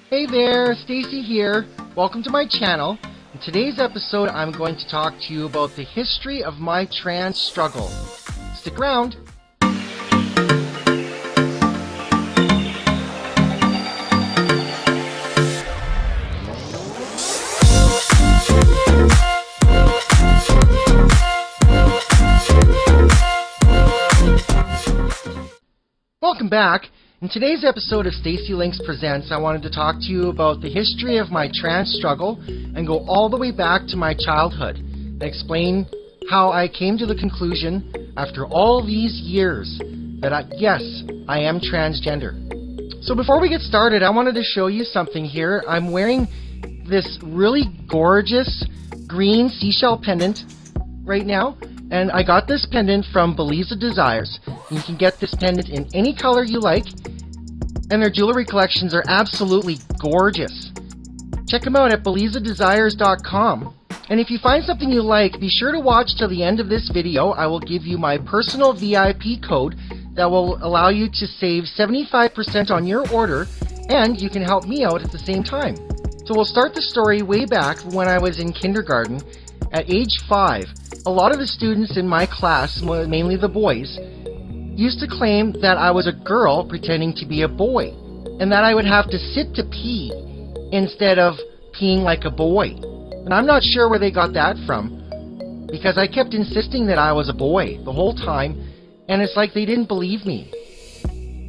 Hey there, Stacy here. Welcome to my channel. In today's episode, I'm going to talk to you about the history of my trans struggle. Stick around. Welcome back. In today's episode of Stacy Links Presents, I wanted to talk to you about the history of my trans struggle and go all the way back to my childhood and explain how I came to the conclusion after all these years that yes, I am transgender. So before we get started, I wanted to show you something here. I'm wearing this really gorgeous green seashell pendant right now. And I got this pendant from Beliza Desires. You can get this pendant in any color you like, and their jewelry collections are absolutely gorgeous. Check them out at belizadesires.com. And if you find something you like, be sure to watch till the end of this video. I will give you my personal VIP code that will allow you to save 75% on your order, and you can help me out at the same time. So we'll start the story way back when I was in kindergarten. At age 5, a lot of the students in my class, mainly the boys, used to claim that I was a girl pretending to be a boy, and that I would have to sit to pee instead of peeing like a boy. And I'm not sure where they got that from, because I kept insisting that I was a boy the whole time, and it's like they didn't believe me.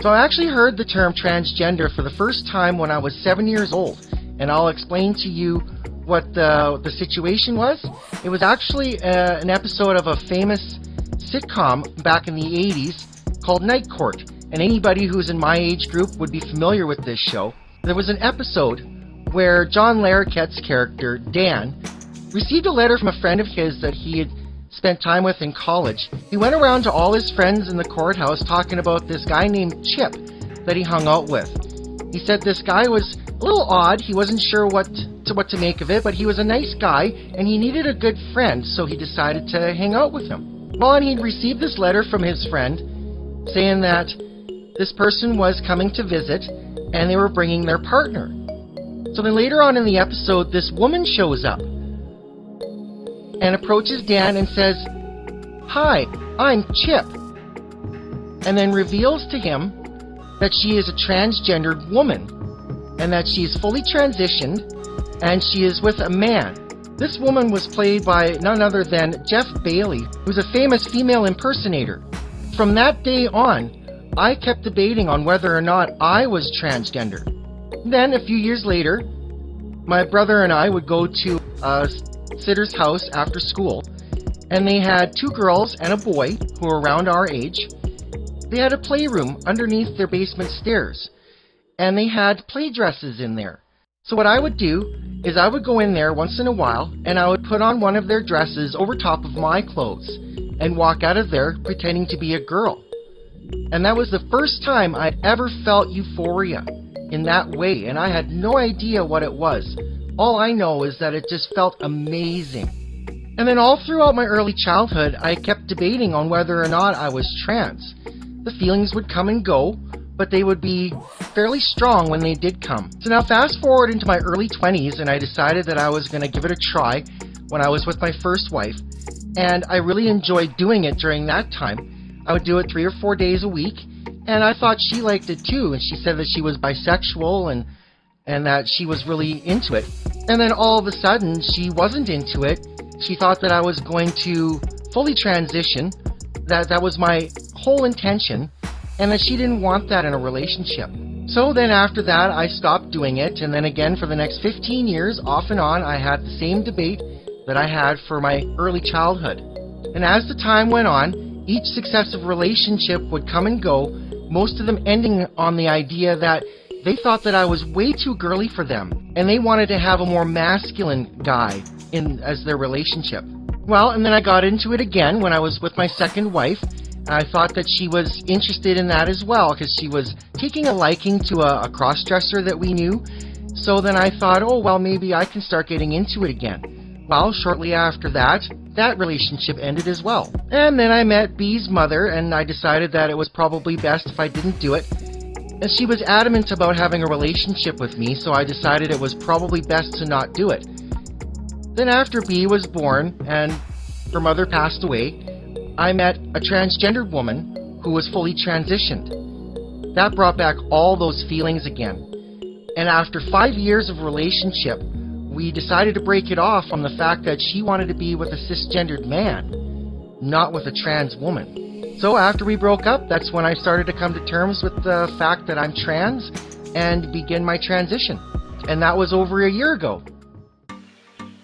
So I actually heard the term transgender for the first time when I was 7 years old, and I'll explain to you what the situation was. It was actually an episode of a famous sitcom back in the 80s called Night Court, and anybody who's in my age group would be familiar with this show. There was an episode where John Larroquette's character, Dan, received a letter from a friend of his that he had spent time with in college. He went around to all his friends in the courthouse talking about this guy named Chip that he hung out with. He said this guy was a little odd. He wasn't sure what to make of it, but he was a nice guy, and he needed a good friend, so he decided to hang out with him. Well, and he'd received this letter from his friend saying that this person was coming to visit, and they were bringing their partner. So then later on in the episode, this woman shows up and approaches Dan and says, "Hi, I'm Chip," and then reveals to him that she is a transgendered woman, and that she is fully transitioned, and she is with a man. This woman was played by none other than Jeff Bailey, who's a famous female impersonator. From that day on, I kept debating on whether or not I was transgender. Then, a few years later, my brother and I would go to a sitter's house after school, and they had 2 girls and a boy who were around our age. They had a playroom underneath their basement stairs, and they had play dresses in there. So what I would do is I would go in there once in a while, and I would put on one of their dresses over top of my clothes and walk out of there pretending to be a girl. And that was the first time I'd ever felt euphoria in that way, and I had no idea what it was. All I know is that it just felt amazing. And then all throughout my early childhood, I kept debating on whether or not I was trans. The feelings would come and go, but they would be fairly strong when they did come. So now fast forward into my early 20s, and I decided that I was going to give it a try when I was with my first wife, and I really enjoyed doing it during that time. I would do it 3 or 4 days a week, and I thought she liked it too, and she said that she was bisexual and that she was really into it. And then all of a sudden, she wasn't into it. She thought that I was going to fully transition, that was my whole intention, and that she didn't want that in a relationship. So then after that, I stopped doing it, and then again for the next 15 years, off and on, I had the same debate that I had for my early childhood. And as the time went on, each successive relationship would come and go, most of them ending on the idea that they thought that I was way too girly for them, and they wanted to have a more masculine guy as their relationship. Well, and then I got into it again when I was with my second wife. I thought that she was interested in that as well, because she was taking a liking to a cross-dresser that we knew. So then I thought, oh, well, maybe I can start getting into it again. Well, shortly after that, that relationship ended as well. And then I met B's mother, and I decided that it was probably best if I didn't do it. And she was adamant about having a relationship with me, so I decided it was probably best to not do it. Then after B was born and her mother passed away, I met a transgendered woman who was fully transitioned. That brought back all those feelings again. And after 5 years of relationship, we decided to break it off on the fact that she wanted to be with a cisgendered man, not with a trans woman. So after we broke up, that's when I started to come to terms with the fact that I'm trans and begin my transition. And that was over a year ago.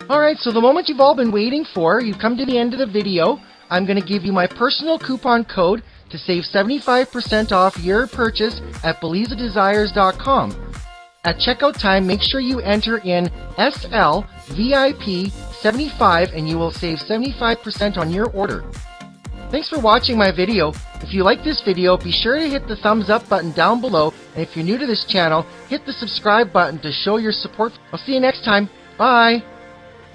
Alright, so the moment you've all been waiting for, you've come to the end of the video. I'm going to give you my personal coupon code to save 75% off your purchase at BelizeDesires.com. At checkout time, make sure you enter in SLVIP75 and you will save 75% on your order. Thanks for watching my video. If you like this video, be sure to hit the thumbs up button down below, and if you're new to this channel, hit the subscribe button to show your support. I'll see you next time. Bye!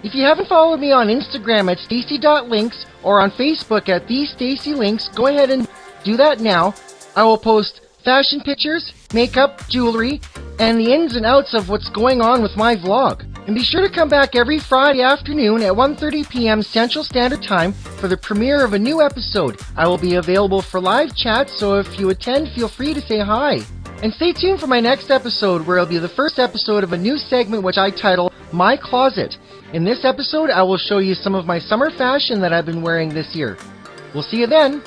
If you haven't followed me on Instagram at stacy.links or on Facebook at TheStacyLinks, go ahead and do that now. I will post fashion pictures, makeup, jewelry, and the ins and outs of what's going on with my vlog. And be sure to come back every Friday afternoon at 1:30 p.m. Central Standard Time for the premiere of a new episode. I will be available for live chat, so if you attend, feel free to say hi. And stay tuned for my next episode, where it'll be the first episode of a new segment which I title My Closet. In this episode, I will show you some of my summer fashion that I've been wearing this year. We'll see you then.